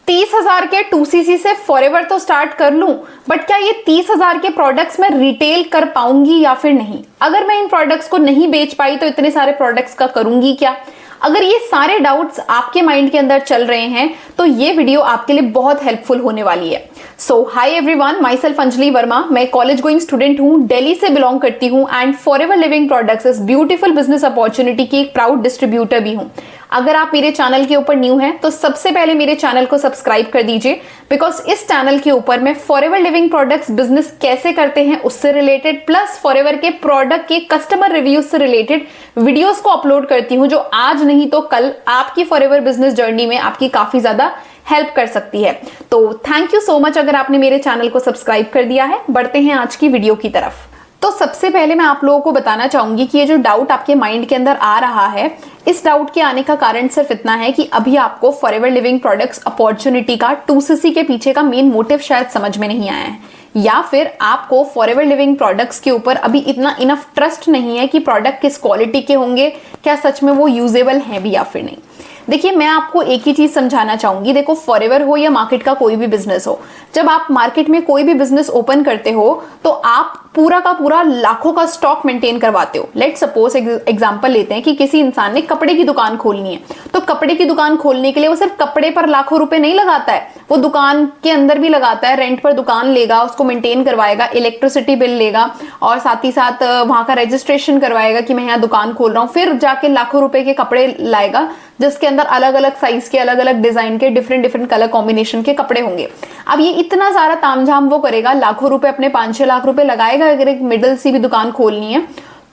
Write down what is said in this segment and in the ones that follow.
30,000 के 2cc से forever तो स्टार्ट कर लूं, बट क्या ये 30,000 के प्रोडक्ट्स मैं रिटेल कर पाऊंगी या फिर नहीं? अगर मैं इन प्रोडक्ट्स को नहीं बेच पाई तो इतने सारे प्रोडक्ट्स का करूंगी क्या? अगर ये सारे डाउट्स आपके माइंड के अंदर चल रहे हैं तो ये वीडियो आपके लिए बहुत हेल्पफुल होने वाली है। So hi everyone, myself Anjali Verma. मैं कॉलेज गोइंग स्टूडेंट हूँ, दिल्ली से बिलोंग करती हूँ एंड फॉरएवर लिविंग प्रोडक्ट्स इस ब्यूटीफुल बिजनेस अपॉर्चुनिटी की एक प्राउड डिस्ट्रीब्यूटर भी हूँ। अगर आप मेरे चैनल के ऊपर न्यू हैं तो सबसे पहले मेरे चैनल को सब्सक्राइब कर दीजिए, बिकॉज इस चैनल के ऊपर मैं फॉरएवर लिविंग प्रोडक्ट्स बिजनेस कैसे करते हैं उससे रिलेटेड प्लस फॉरएवर के प्रोडक्ट के कस्टमर रिव्यूज से रिलेटेड वीडियोस को अपलोड करती हूं, जो आज नहीं तो कल आपकी फॉरएवर बिजनेस जर्नी में आपकी काफी ज्यादा हेल्प कर सकती है। तो थैंक यू सो मच अगर आपने मेरे चैनल को सब्सक्राइब कर दिया है। बढ़ते हैं आज की वीडियो की तरफ। तो सबसे पहले मैं आप लोगों को बताना चाहूंगी कि ये जो डाउट आपके माइंड के अंदर आ रहा है, इस डाउट के आने का कारण सिर्फ इतना है कि अभी आपको फॉरएवर लिविंग प्रोडक्ट्स अपॉर्चुनिटी का 2cc के पीछे का मेन मोटिव शायद समझ में नहीं आया है, या फिर आपको फॉरएवर लिविंग प्रोडक्ट्स के ऊपर अभी इतना इनफ ट्रस्ट नहीं है कि प्रोडक्ट किस क्वालिटी के होंगे, क्या सच में वो यूजेबल हैं भी या फिर नहीं। देखिए, मैं आपको एक ही चीज समझाना चाहूंगी। देखो, फॉरएवर हो या मार्केट का कोई भी बिजनेस हो, जब आप मार्केट में कोई भी बिजनेस ओपन करते हो तो आप पूरा का पूरा लाखों का स्टॉक मेंटेन करवाते हो। लेट सपोज एग्जांपल लेते हैं कि किसी इंसान ने कपड़े की दुकान खोलनी है, तो कपड़े की दुकान खोलने के लिए वो सिर्फ कपड़े पर लाखों रुपए नहीं लगाता है, वो दुकान के अंदर भी लगाता है। रेंट पर दुकान लेगा, उसको मेंटेन करवाएगा, इलेक्ट्रिसिटी बिल लेगा और साथ ही साथ वहां का रजिस्ट्रेशन करवाएगा कि मैं यहाँ दुकान खोल रहा हूँ। फिर जाके लाखों रुपए के कपड़े लाएगा, जिसके अंदर अलग अलग साइज के, अलग अलग डिजाइन के, डिफरेंट कलर कॉम्बिनेशन के कपड़े होंगे। अब ये इतना सारा तामझाम वो करेगा, लाखों रुपए अपने 5-6 लाख रुपए लगाएगा अगर एक मिडिल सी भी दुकान खोलनी है,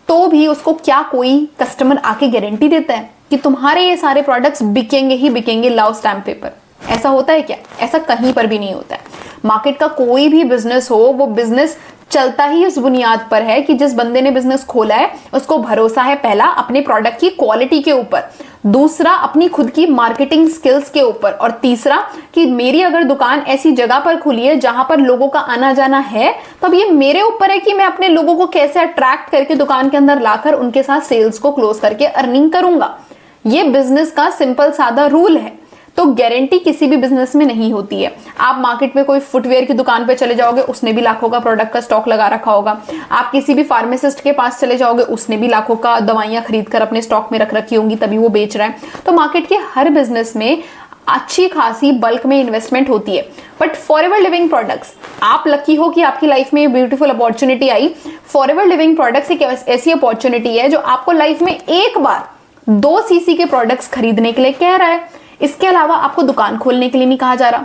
तो भी उसको क्या कोई कस्टमर आके गारंटी देता है कि तुम्हारे ये सारे प्रोडक्ट्स बिकेंगे ही बिकेंगे? लाओ स्टैम्प पेपर। ऐसा होता है क्या? ऐसा कहीं पर भी नहीं होता है। मार्केट का कोई भी बिजनेस हो, वो बिजनेस चलता ही उस बुनियाद पर है कि जिस बंदे ने बिजनेस खोला है उसको भरोसा है, पहला अपने प्रोडक्ट की क्वालिटी के ऊपर, दूसरा अपनी खुद की मार्केटिंग स्किल्स के ऊपर, और तीसरा कि मेरी अगर दुकान ऐसी जगह पर खुली है जहां पर लोगों का आना जाना है, तो अब ये मेरे ऊपर है कि मैं अपने लोगों को कैसे अट्रैक्ट करके दुकान के अंदर लाकर उनके साथ सेल्स को क्लोज करके अर्निंग करूंगा। ये बिजनेस का सिंपल सादा रूल है। तो गारंटी किसी भी बिजनेस में नहीं होती है। आप मार्केट में कोई फुटवेयर की दुकान पे चले जाओगे, उसने भी लाखों का प्रोडक्ट का स्टॉक लगा रखा होगा। आप किसी भी फार्मासिस्ट के पास चले जाओगे, उसने भी लाखों का दवाइयां खरीद कर अपने स्टॉक में रख रखी होंगी, तभी वो बेच रहा है। तो मार्केट के हर बिजनेस में अच्छी खासी बल्क में इन्वेस्टमेंट होती है। बट फॉरएवर लिविंग प्रोडक्ट्स, आप लकी हो कि आपकी लाइफ में ब्यूटीफुल अपॉर्चुनिटी आई। फॉरएवर लिविंग प्रोडक्ट्स एक ऐसी अपॉर्चुनिटी है जो आपको लाइफ में एक बार 2cc के प्रोडक्ट्स खरीदने के लिए कह रहा है। इसके अलावा आपको दुकान खोलने के लिए नहीं कहा जा रहा,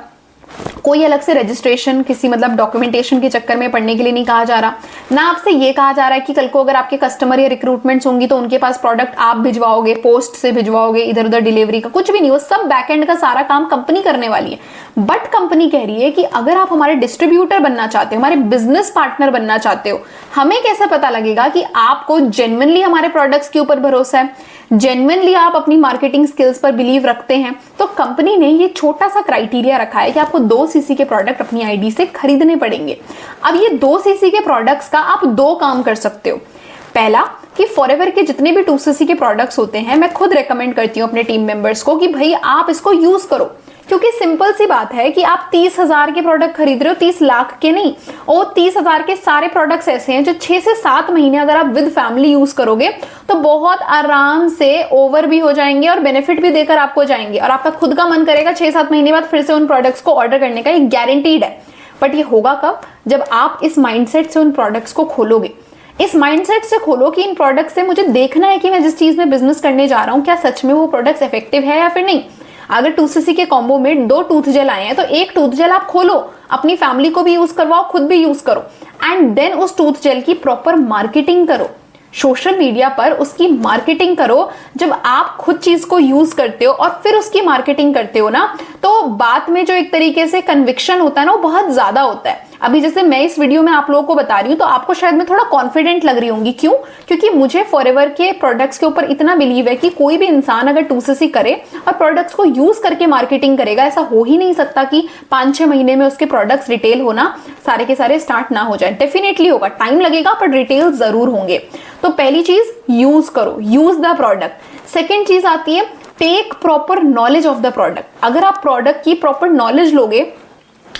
कोई अलग से रजिस्ट्रेशन किसी मतलब डॉक्यूमेंटेशन के चक्कर में पड़ने के लिए नहीं कहा जा रहा, ना आपसे ये कहा जा रहा है कि कल को अगर आपके कस्टमर या रिक्रूटमेंट्स होंगी तो उनके पास प्रोडक्ट आप भिजवाओगे, पोस्ट से भिजवाओगे, इधर उधर डिलीवरी का कुछ भी नहीं। वो सब बैकएंड का सारा काम कंपनी करने वाली है। बट कंपनी कह रही है कि अगर आप हमारे डिस्ट्रीब्यूटर बनना चाहते हो, हमारे बिजनेस पार्टनर बनना चाहते हो, हमें कैसे पता लगेगा कि आपको जेन्युइनली हमारे प्रोडक्ट्स के ऊपर भरोसा है, जेन्युइनली आप अपनी मार्केटिंग स्किल्स पर बिलीव रखते हैं? तो कंपनी ने ये छोटा सा क्राइटेरिया रखा है कि आपको 2cc के प्रोडक्ट अपनी आईडी से खरीदने पड़ेंगे। अब ये 2cc के प्रोडक्ट्स का आप 2 काम कर सकते हो। पहला कि फॉरएवर के जितने भी 2cc के प्रोडक्ट्स होते हैं, मैं खुद रेकमेंड करती हूँ अपने टीम मेंबर्स को कि भाई आप इसको यूज करो, क्योंकि सिंपल सी बात है कि आप 30,000 के प्रोडक्ट खरीद रहे हो, 30 लाख के नहीं। और 30,000 के सारे प्रोडक्ट्स ऐसे हैं जो 6 से 7 महीने अगर आप विद फैमिली यूज करोगे तो बहुत आराम से ओवर भी हो जाएंगे और बेनिफिट भी देकर आपको जाएंगे, और आपका खुद का मन करेगा 6-7 महीने बाद फिर से उन प्रोडक्ट्स को ऑर्डर करने का। ये गारंटीड है। बट ये होगा कब? जब आप इस माइंडसेट से उन प्रोडक्ट्स को खोलोगे। इस माइंडसेट से खोलो कि इन प्रोडक्ट्स से मुझे देखना है कि मैं जिस चीज में बिजनेस करने जा रहा हूं, क्या सच में वो प्रोडक्ट्स इफेक्टिव है या फिर नहीं। अगर 2cc के कॉम्बो में 2 टूथ जेल आए हैं तो एक टूथ जेल आप खोलो, अपनी फैमिली को भी यूज करवाओ, खुद भी यूज करो, एंड देन उस टूथ जेल की प्रॉपर मार्केटिंग करो। सोशल मीडिया पर उसकी मार्केटिंग करो। जब आप खुद चीज को यूज करते हो और फिर उसकी मार्केटिंग करते हो ना, तो बात में जो एक तरीके से कन्विक्शन होता है ना, वो बहुत ज्यादा होता है। अभी जैसे मैं इस वीडियो में आप लोगों को बता रही हूँ तो आपको शायद मैं थोड़ा कॉन्फिडेंट लग रही होंगी। क्यों? क्योंकि मुझे फॉरएवर के प्रोडक्ट्स के ऊपर इतना बिलीव है कि कोई भी इंसान अगर 2cc करे और प्रोडक्ट्स को यूज करके मार्केटिंग करेगा, ऐसा हो ही नहीं सकता कि 5-6 महीने में उसके प्रोडक्ट्स रिटेल होना सारे के सारे स्टार्ट ना हो जाए। डेफिनेटली होगा, टाइम लगेगा, पर रिटेल जरूर होंगे। तो पहली चीज यूज करो, यूज द प्रोडक्ट। सेकेंड चीज आती है take proper knowledge of the product. अगर आप प्रोडक्ट की प्रॉपर नॉलेज लोगे,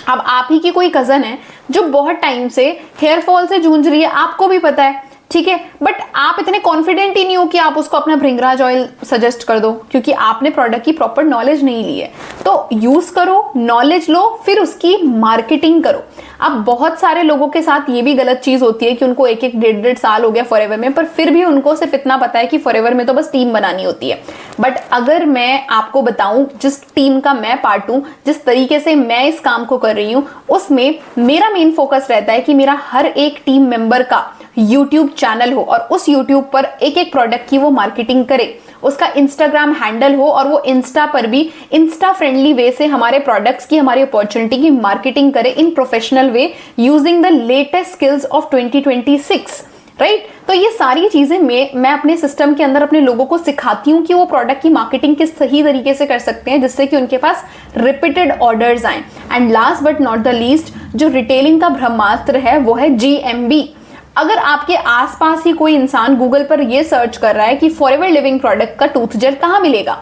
अब आप ही की कोई कजन है जो बहुत टाइम से हेयर फॉल से जूझ रही है, आपको भी पता है, ठीक है, बट आप इतने कॉन्फिडेंट ही नहीं हो कि आप उसको अपना भृंगराज ऑयल सजेस्ट कर दो, क्योंकि आपने प्रोडक्ट की प्रॉपर नॉलेज नहीं ली है। तो यूज करो, नॉलेज लो, फिर उसकी मार्केटिंग करो। अब बहुत सारे लोगों के साथ ये भी गलत चीज होती है कि उनको एक एक डेढ़ साल हो गया फॉरएवर में, पर फिर भी उनको सिर्फ इतना पता है कि फॉरएवर में तो बस टीम बनानी होती है। बट अगर मैं आपको बताऊं, जिस टीम का मैं पार्ट हूं, जिस तरीके से मैं इस काम को कर रही हूं, उसमें मेरा मेन फोकस रहता है कि मेरा हर एक टीम मेंबर का YouTube चैनल हो और उस YouTube पर एक एक प्रोडक्ट की वो मार्केटिंग करे, उसका इंस्टाग्राम हैंडल हो और वो इंस्टा पर भी इंस्टा फ्रेंडली वे से हमारे प्रोडक्ट्स की, हमारी अपॉर्चुनिटी की मार्केटिंग करे in professional way using the latest skills of 2026, right. तो ये सारी चीजें मैं अपने सिस्टम के अंदर अपने लोगों को सिखाती हूँ कि वो प्रोडक्ट की मार्केटिंग किस सही तरीके से कर सकते हैं, जिससे कि उनके पास रिपीटेड ऑर्डर्स आए। And last but not the least, जो रिटेलिंग का ब्रह्मास्त्र है वो है GMB। अगर आपके आसपास ही कोई इंसान गूगल पर ये सर्च कर रहा है कि फॉरएवर लिविंग प्रोडक्ट का टूथ जेल कहाँ मिलेगा,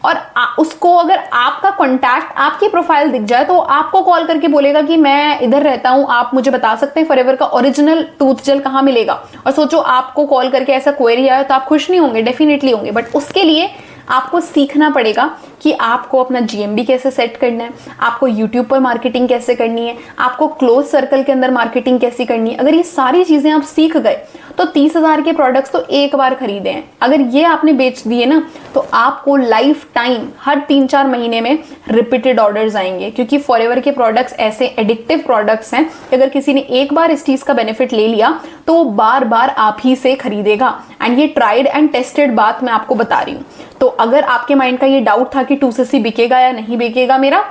और उसको अगर आपका कॉन्टैक्ट, आपकी प्रोफाइल दिख जाए, तो आपको कॉल करके बोलेगा कि मैं इधर रहता हूं, आप मुझे बता सकते हैं फॉरएवर का ओरिजिनल टूथ जेल कहाँ मिलेगा। और सोचो आपको कॉल करके ऐसा क्वेरी आया तो आप खुश नहीं होंगे? डेफिनेटली होंगे। बट उसके लिए आपको सीखना पड़ेगा कि आपको अपना GMB कैसे सेट करना है, आपको YouTube पर मार्केटिंग कैसे करनी है, आपको क्लोज सर्कल के अंदर मार्केटिंग कैसे करनी है। अगर ये सारी चीजें आप सीख गए तो 30,000 के प्रोडक्ट्स तो एक बार खरीदे हैं, अगर ये आपने बेच दिए ना, तो आपको लाइफ टाइम हर 3-4 महीने में रिपीटेड ऑर्डर्स आएंगे। क्योंकि फॉरएवर के प्रोडक्ट्स ऐसे एडिक्टिव प्रोडक्ट्स हैं कि अगर किसी ने एक बार इस चीज का बेनिफिट ले लिया तो वो बार बार आप ही से खरीदेगा। एंड ये ट्राइड एंड टेस्टेड बात मैं आपको बता रही हूँ। तो अगर आपके माइंड का ये डाउट था कि 2cc बिकेगा या नहीं बिकेगा, मेरा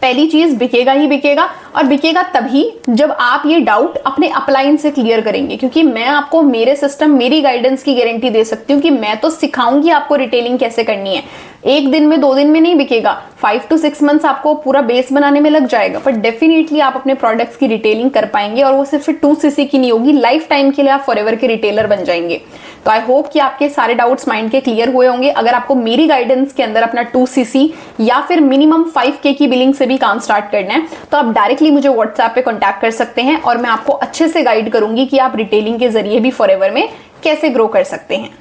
पहली चीज बिकेगा ही बिकेगा, और बिकेगा तभी जब आप ये डाउट अपने अपलाइन से क्लियर करेंगे। क्योंकि मैं आपको मेरे सिस्टम, मेरी गाइडेंस की गारंटी दे सकती हूँ कि मैं तो सिखाऊंगी आपको रिटेलिंग कैसे करनी है। एक दिन में 2 दिन में नहीं बिकेगा, 5 to 6 मंथ्स आपको पूरा बेस बनाने में लग जाएगा, पर डेफिनेटली आप अपने प्रोडक्ट्स की रिटेलिंग कर पाएंगे, और वो सिर्फ 2cc की नहीं होगी, लाइफ टाइम के लिए आप फॉरएवर के रिटेलर बन जाएंगे। तो आई होप कि आपके सारे डाउट्स माइंड के क्लियर हुए होंगे। अगर आपको मेरी गाइडेंस के अंदर अपना 2cc या फिर मिनिमम 5K की बिलिंग से भी काम स्टार्ट करना है, तो आप डायरेक्टली मुझे व्हाट्सएप पे कॉन्टैक्ट कर सकते हैं, और मैं आपको अच्छे से गाइड करूंगी कि आप रिटेलिंग के जरिए भी फॉरएवर में कैसे ग्रो कर सकते हैं।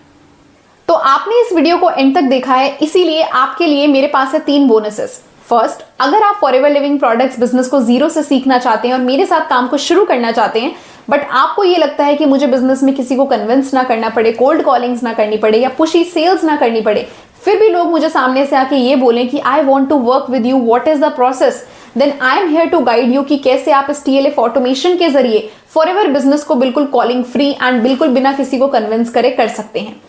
तो आपने इस वीडियो को एंड तक देखा है, इसीलिए आपके लिए मेरे पास है 3 बोनसेस। फर्स्ट, अगर आप फॉरएवर लिविंग प्रोडक्ट्स बिजनेस को जीरो से सीखना चाहते हैं और मेरे साथ काम को शुरू करना चाहते हैं, बट आपको ये लगता है कि मुझे बिजनेस में किसी को कन्विंस ना करना पड़े, कोल्ड कॉलिंग्स ना करनी पड़े, या पुशी सेल्स ना करनी पड़े, फिर भी लोग मुझे सामने से आके ये बोलें कि I want to work with you, what is the process, then I am here to guide you कि कैसे आप इस TLF ऑटोमेशन के जरिए फॉरएवर बिजनेस को बिल्कुल कॉलिंग फ्री एंड बिल्कुल बिना किसी को कन्विंस करे कर सकते हैं।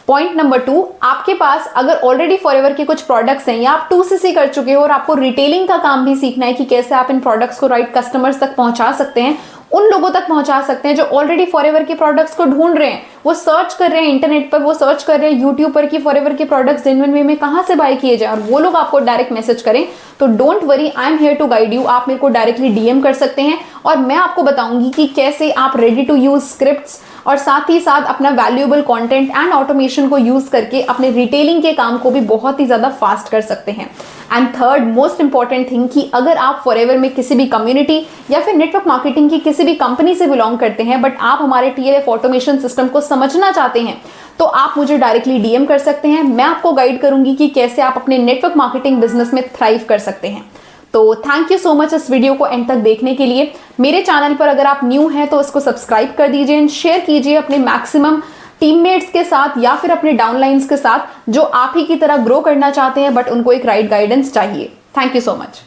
पॉइंट नंबर 2, आपके पास अगर ऑलरेडी फॉरएवर के कुछ प्रोडक्ट्स हैं या आप 2cc कर चुके हो और आपको रिटेलिंग का काम भी सीखना है कि कैसे आप इन प्रोडक्ट्स को राइट कस्टमर्स तक पहुंचा सकते हैं, उन लोगों तक पहुंचा सकते हैं जो ऑलरेडी फॉरएवर के प्रोडक्ट्स को ढूंढ रहे हैं, वो सर्च कर रहे हैं इंटरनेट पर, वो सर्च कर रहे हैं यूट्यूब पर कि फॉरएवर के प्रोडक्ट्स जेन्युइन वे में कहां से बाय किए जाए, और वो लोग आपको डायरेक्ट मैसेज करें, तो don't worry, I am here to guide you. आप मेरे को डायरेक्टली DM कर सकते हैं और मैं आपको बताऊंगी कि कैसे आप रेडी टू यूज स्क्रिप्ट्स और साथ ही साथ अपना वैल्यूएबल कंटेंट एंड ऑटोमेशन को यूज करके अपने रिटेलिंग के काम को भी बहुत ही ज्यादा फास्ट कर सकते हैं। And third most important thing कि अगर आप फॉरएवर में किसी भी कम्युनिटी या फिर नेटवर्क मार्केटिंग की किसी भी कंपनी से बिलोंग करते हैं, बट आप हमारे TLF ऑटोमेशन सिस्टम को समझना चाहते हैं, तो आप मुझे डायरेक्टली DM कर सकते हैं। मैं आपको गाइड करूंगी कि कैसे आप अपने नेटवर्क मार्केटिंग बिजनेस में थ्राइव कर सकते हैं। तो थैंक यू सो मच इस वीडियो को एंड तक देखने के लिए। मेरे चैनल पर अगर आप न्यू हैं तो इसको सब्सक्राइब कर दीजिए एंड शेयर कीजिए अपने मैक्सिमम टीममेट्स के साथ या फिर अपने डाउनलाइंस के साथ जो आप ही की तरह ग्रो करना चाहते हैं बट उनको एक राइट गाइडेंस चाहिए। Thank you so much.